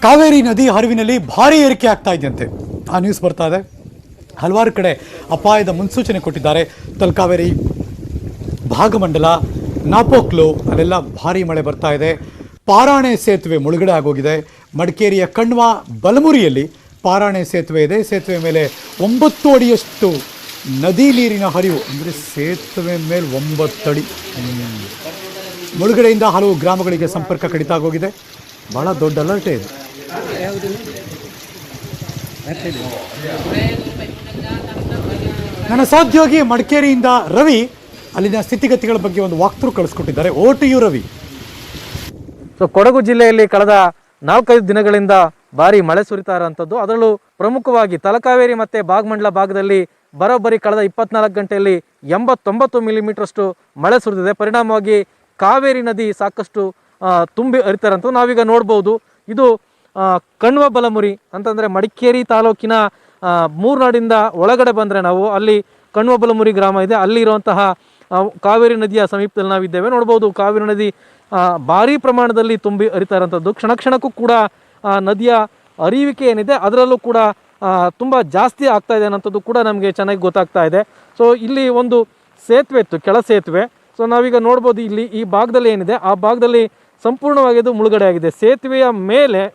ಕಾವೇರಿ ನದಿ ಹರಿವಿನಲ್ಲಿ ಭಾರೀ ಏರಿಕೆ ಆಗ್ತಾ ಇದೆಯಂತೆ. ಆ ನ್ಯೂಸ್ ಬರ್ತಾ ಇದೆ. ಹಲವಾರು ಕಡೆ ಅಪಾಯದ ಮುನ್ಸೂಚನೆ ಕೊಟ್ಟಿದ್ದಾರೆ. ತಲಕಾವೇರಿ, ಭಾಗಮಂಡಲ, ನಾಪೋಕ್ಲು ಅಲ್ಲೆಲ್ಲ ಭಾರೀ ಮಳೆ ಬರ್ತಾ ಇದೆ. ಪಾರಾಣೆ ಸೇತುವೆ ಮುಳುಗಡೆ ಆಗೋಗಿದೆ. ಮಡಿಕೇರಿಯ ಕಣ್ವ ಬಲಮುರಿಯಲ್ಲಿ ಪಾರಾಣೆ ಸೇತುವೆ ಇದೆ. ಸೇತುವೆ ಮೇಲೆ 9 ಅಡಿಯಷ್ಟು ನದಿ ನೀರಿನ ಹರಿವು, ಅಂದರೆ ಸೇತುವೆ ಮೇಲೆ 9 ಅಡಿ. ಮುಳುಗಡೆಯಿಂದ ಹಲವು ಗ್ರಾಮಗಳಿಗೆ ಸಂಪರ್ಕ ಕಡಿತ ಆಗೋಗಿದೆ. ಬಹಳ ದೊಡ್ಡ ಅಲರ್ಟೇ ಇದೆ. ನನ್ನ ಸಹೋದ್ಯೋಗಿ ಮಡಿಕೇರಿಯಿಂದ ರವಿ ಅಲ್ಲಿನ ಸ್ಥಿತಿಗತಿಗಳ ಬಗ್ಗೆ ಒಂದು ವಾಕ್ಥ್ರೂ ಕಳಿಸ್ಕೊಟ್ಟಿದ್ದಾರೆ. Over to you Ravi. So Kodagu ಜಿಲ್ಲೆಯಲ್ಲಿ ಕಳೆದ 4-5 ದಿನಗಳಿಂದ ಭಾರಿ ಮಳೆ ಸುರಿತಾ ಇರುವಂಥದ್ದು. ಅದರಲ್ಲೂ ಪ್ರಮುಖವಾಗಿ ತಲಕಾವೇರಿ ಮತ್ತು ಭಾಗಮಂಡಲ ಭಾಗದಲ್ಲಿ ಬರೋಬ್ಬರಿ ಕಳೆದ 24 ಗಂಟೆಯಲ್ಲಿ 80-90 ಮಿಲಿಮೀಟರ್ಷ್ಟು ಮಳೆ ಸುರಿದಿದೆ. ಪರಿಣಾಮವಾಗಿ ಕಾವೇರಿ ನದಿ ಸಾಕಷ್ಟು ತುಂಬಿ ಹರಿತಾ ಇರೋಂಥದ್ದು ನಾವೀಗ ನೋಡ್ಬೋದು. ಇದು ಕಣ್ವ ಬಲಮುರಿ ಅಂತಂದರೆ ಮಡಿಕೇರಿ ತಾಲೂಕಿನ ಮೂರ್ನಾಡಿಂದ ಒಳಗಡೆ ಬಂದರೆ ನಾವು ಅಲ್ಲಿ ಕಣ್ವ ಬಲಮುರಿ ಗ್ರಾಮ ಇದೆ. ಅಲ್ಲಿ ಇರುವಂತಹ ಕಾವೇರಿ ನದಿಯ ಸಮೀಪದಲ್ಲಿ ನಾವಿದ್ದೇವೆ. ನೋಡ್ಬೋದು ಕಾವೇರಿ ನದಿ ಭಾರೀ ಪ್ರಮಾಣದಲ್ಲಿ ತುಂಬಿ ಹರಿತಾ ಇರೋಂಥದ್ದು. ಕ್ಷಣ ಕ್ಷಣಕ್ಕೂ ಕೂಡ ನದಿಯ ಹರಿವಿಕೆ ಏನಿದೆ ಅದರಲ್ಲೂ ಕೂಡ ತುಂಬ ಜಾಸ್ತಿ ಆಗ್ತಾ ಇದೆ ಅನ್ನೋಂಥದ್ದು ಕೂಡ ನಮಗೆ ಚೆನ್ನಾಗಿ ಗೊತ್ತಾಗ್ತಾ ಇದೆ. ಸೊ ಇಲ್ಲಿ ಒಂದು ಸೇತುವೆ ಇತ್ತು, ಕೆಳ ಸೇತುವೆ. ಸೊ ನಾವೀಗ ನೋಡ್ಬೋದು ಇಲ್ಲಿ ಈ ಭಾಗದಲ್ಲಿ ಏನಿದೆ ಆ ಭಾಗದಲ್ಲಿ ಸಂಪೂರ್ಣವಾಗಿ ಇದು ಮುಳುಗಡೆ ಆಗಿದೆ. ಸೇತುವೆಯ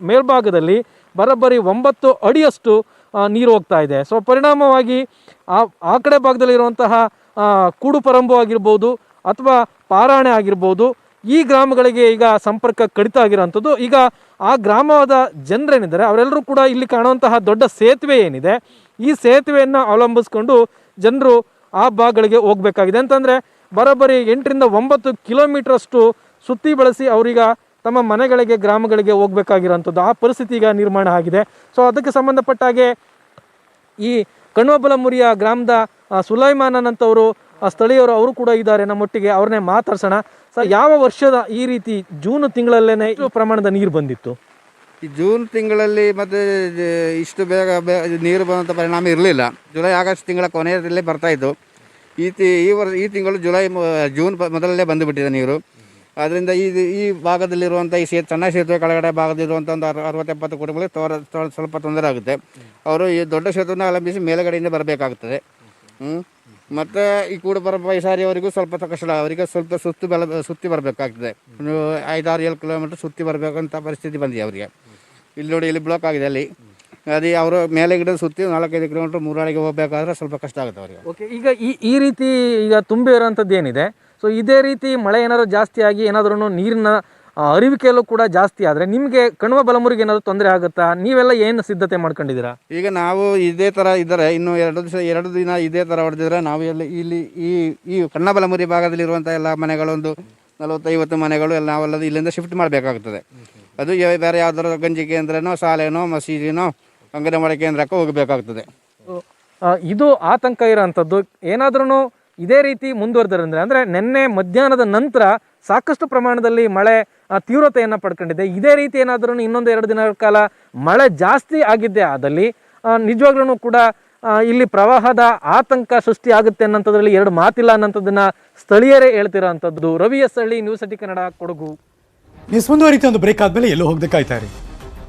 ಮೇಲ್ಭಾಗದಲ್ಲಿ ಬರೋಬ್ಬರಿ 9 ಅಡಿಯಷ್ಟು ನೀರು ಹೋಗ್ತಾ ಇದೆ. ಸೊ ಪರಿಣಾಮವಾಗಿ ಆ ಕಡೆ ಭಾಗದಲ್ಲಿರುವಂತಹ ಕೂಡುಪರಂಬು ಆಗಿರ್ಬೋದು ಅಥವಾ ಪಾರಾಣೆ ಆಗಿರ್ಬೋದು, ಈ ಗ್ರಾಮಗಳಿಗೆ ಈಗ ಸಂಪರ್ಕ ಕಡಿತ ಆಗಿರೋಂಥದ್ದು. ಈಗ ಆ ಗ್ರಾಮದ ಜನರೇನಿದ್ದಾರೆ ಅವರೆಲ್ಲರೂ ಕೂಡ ಇಲ್ಲಿ ಕಾಣುವಂತಹ ದೊಡ್ಡ ಸೇತುವೆ ಏನಿದೆ ಈ ಸೇತುವೆಯನ್ನು ಅವಲಂಬಿಸ್ಕೊಂಡು ಜನರು ಆ ಭಾಗಗಳಿಗೆ ಹೋಗಬೇಕಾಗಿದೆ. ಅಂತಂದರೆ ಬರೋಬ್ಬರಿ 8-9 ಕಿಲೋಮೀಟರ್ ಅಷ್ಟು ಸುತ್ತಿ ಬಳಸಿ ಅವರೀಗ ತಮ್ಮ ಮನೆಗಳಿಗೆ, ಗ್ರಾಮಗಳಿಗೆ ಹೋಗಬೇಕಾಗಿರೋಂಥದ್ದು ಆ ಪರಿಸ್ಥಿತಿ ಈಗ ನಿರ್ಮಾಣ ಆಗಿದೆ. ಸೊ ಅದಕ್ಕೆ ಸಂಬಂಧಪಟ್ಟ ಹಾಗೆ ಈ ಕಣ್ವಬಲಮುರಿಯ ಗ್ರಾಮದ ಸುಲೈಮಾನನ್ ಅಂತವರು ಸ್ಥಳೀಯರು ಅವರು ಕೂಡ ಇದ್ದಾರೆ ನಮ್ಮೊಟ್ಟಿಗೆ. ಅವ್ರನ್ನೇ ಮಾತಾಡ್ಸೋಣ. ಸರ್, ಯಾವ ವರ್ಷದ ಈ ರೀತಿ ಜೂನ್ ತಿಂಗಳಲ್ಲೇನೆ ಇಷ್ಟು ಪ್ರಮಾಣದ ನೀರು ಬಂದಿತ್ತು? ಈ ಜೂನ್ ತಿಂಗಳಲ್ಲಿ ಮತ್ತು ಇಷ್ಟು ಬೇಗ ನೀರು ಬಂದಂಥ ಪರಿಣಾಮ ಇರಲಿಲ್ಲ. ಜುಲೈ ಆಗಸ್ಟ್ ತಿಂಗಳ ಕೊನೆಯದಲ್ಲೇ ಬರ್ತಾಯಿತ್ತು. ಈ ತಿಂಗಳು ಜೂನ್ ಮೊದಲಲ್ಲೇ ಬಂದುಬಿಟ್ಟಿದೆ ನೀರು. ಆದ್ದರಿಂದ ಈ ಭಾಗದಲ್ಲಿರುವಂಥ ಈ ಸಣ್ಣ ಸೇತುವೆ ಕೆಳಗಡೆ ಭಾಗದಲ್ಲಿರುವಂಥ ಒಂದು 60-70 ಕುಟುಂಬಗಳಿಗೆ ಸ್ವಲ್ಪ ತೊಂದರೆ ಆಗುತ್ತೆ. ಅವರು ಈ ದೊಡ್ಡ ಸೇತುವೆನ ಅವಲಂಬಿಸಿ ಮೇಲುಗಡೆಯಿಂದ ಬರಬೇಕಾಗುತ್ತದೆ. ಮತ್ತು ಈ ಪೈಸಾರಿಯವರಿಗೂ ಸ್ವಲ್ಪ ಕಷ್ಟ. ಅವರಿಗೆ ಸ್ವಲ್ಪ ಸುತ್ತಿ ಬರಬೇಕಾಗ್ತದೆ. 5-6-7 ಕಿಲೋಮೀಟ್ರ್ ಸುತ್ತಿ ಬರಬೇಕಂತ ಪರಿಸ್ಥಿತಿ ಬಂದಿದೆ ಅವರಿಗೆ. ಇಲ್ಲಿ ನೋಡಿ, ಇಲ್ಲಿ ಬ್ಲಾಕ್ ಆಗಿದೆ. ಅಲ್ಲಿ ಅದೇ ಅವರು ಮೇಲೆ ಗಿಡ ಸುತ್ತಿ 4-5 ಕಿಲೋಮೀಟ್ರ್ ಮೂರಾಳಿಗೆ ಹೋಗಬೇಕಾದ್ರೆ ಸ್ವಲ್ಪ ಕಷ್ಟ ಆಗುತ್ತೆ ಅವರಿಗೆ. ಓಕೆ, ಈಗ ಈ ರೀತಿ ಈಗ ತುಂಬಿ ಇರೋಂಥದ್ದು ಏನಿದೆ, ಸೊ ಇದೇ ರೀತಿ ಮಳೆ ಏನಾದರೂ ಜಾಸ್ತಿ ಆಗಿ ಏನಾದ್ರೂ ನೀರಿನ ಅರಿವಿಕೆಯಲ್ಲೂ ಕೂಡ ಜಾಸ್ತಿ ಆದರೆ ನಿಮಗೆ ಕಣ್ವ ಬಲಮುರಿಗೆ ಏನಾದರೂ ತೊಂದರೆ ಆಗುತ್ತಾ? ನೀವೆಲ್ಲ ಏನು ಸಿದ್ಧತೆ ಮಾಡ್ಕೊಂಡಿದ್ದೀರಾ? ಈಗ ನಾವು ಇದೇ ಥರ ಇದ್ದರೆ ಇನ್ನು 2 ದಿನ ಇದೇ ಥರ ಹೊಡೆದಿದ್ರೆ ನಾವು ಇಲ್ಲಿ ಈ ಕಣ್ವ ಬಲಮುರಿ ಭಾಗದಲ್ಲಿರುವಂಥ ಎಲ್ಲ ಮನೆಗಳು, ಒಂದು 40-50 ಮನೆಗಳು ಎಲ್ಲ ನಾವೆಲ್ಲ ಇಲ್ಲಿಂದ ಶಿಫ್ಟ್ ಮಾಡಬೇಕಾಗುತ್ತದೆ. ಅದು ಬೇರೆ ಯಾವ್ದಾದ್ರು ಗಂಜಿ ಕೇಂದ್ರನೋ, ಶಾಲೆನೋ, ಮಸೀದಿನೋ, ಅಂಗನವಾಡಿ ಕೇಂದ್ರಕ್ಕೂ ಹೋಗಬೇಕಾಗ್ತದೆ. ಇದು ಆತಂಕ ಇರೋಂಥದ್ದು. ಏನಾದ್ರೂ ಇದೇ ರೀತಿ ಮುಂದುವರೆದ್ರೆ ಅಂದರೆ ನಿನ್ನೆ ಮಧ್ಯಾಹ್ನದ ನಂತರ ಸಾಕಷ್ಟು ಪ್ರಮಾಣದಲ್ಲಿ ಮಳೆ ತೀವ್ರತೆಯನ್ನು ಪಡ್ಕೊಂಡಿದೆ. ಇದೇ ರೀತಿ ಏನಾದ್ರೂ 1-2 ದಿನಗಳ ಕಾಲ ಮಳೆ ಜಾಸ್ತಿ ಆಗಿದ್ದೆ ಆದಲ್ಲಿ ನಿಜವಾಗ್ಲೂ ಕೂಡ ಇಲ್ಲಿ ಪ್ರವಾಹದ ಆತಂಕ ಸೃಷ್ಟಿ ಆಗುತ್ತೆ ಅನ್ನೋಂಥದ್ರಲ್ಲಿ 2 ಮಾತಿಲ್ಲ ಅನ್ನೋಂಥದ್ದನ್ನ ಸ್ಥಳೀಯರೇ ಹೇಳ್ತಿರೋ ಅಂಥದ್ದು. ರವಿ ಎಸ್ ಹಳ್ಳಿ, ನ್ಯೂಸ್ 18 ಕನ್ನಡ, ಕೊಡಗು. ನ್ಯೂಸ್ ಮುಂದುವರಿತ ಒಂದು ಬ್ರೇಕ್ ಆದಮೇಲೆ ಎಲ್ಲೋ ಹೋಗದೆ ಕಾಯ್ತಾ ಇರಿ.